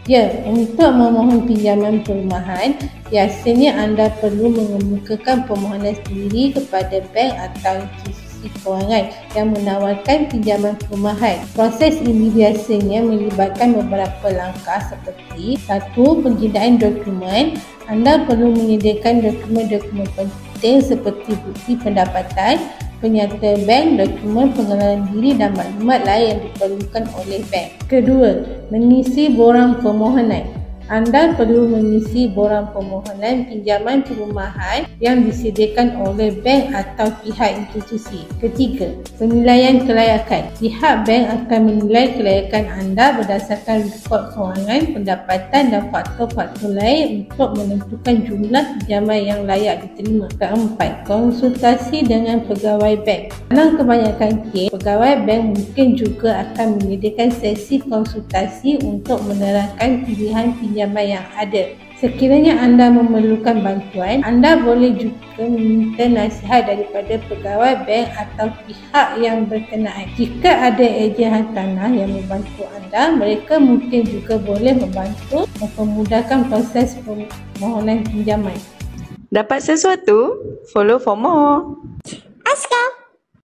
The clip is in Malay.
Ya, untuk memohon pinjaman perumahan, biasanya anda perlu mengemukakan permohonan sendiri kepada bank atau institusi kewangan yang menawarkan pinjaman perumahan. Proses ini biasanya melibatkan beberapa langkah seperti: 1. Penjinaan dokumen. Anda perlu menyediakan dokumen-dokumen penting seperti bukti pendapatan, penyata bank, dokumen pengenalan diri dan maklumat lain yang diperlukan oleh bank. Kedua, mengisi borang permohonan. Anda perlu mengisi borang permohonan pinjaman perumahan yang disediakan oleh bank atau pihak institusi. Ketiga, penilaian kelayakan. Pihak bank akan menilai kelayakan anda berdasarkan rekod kewangan, pendapatan dan faktor-faktor lain untuk menentukan jumlah pinjaman yang layak diterima. Keempat, konsultasi dengan pegawai bank. Dalam kebanyakan kes, pegawai bank mungkin juga akan menyediakan sesi konsultasi untuk menerangkan pilihan pinjaman yang ada. Sekiranya anda memerlukan bantuan, anda boleh juga meminta nasihat daripada pegawai bank atau pihak yang berkenaan. Jika ada ejen hartanah yang membantu anda, mereka mungkin juga boleh membantu mempermudahkan proses permohonan pinjaman. Dapat sesuatu? Follow for more. Aska.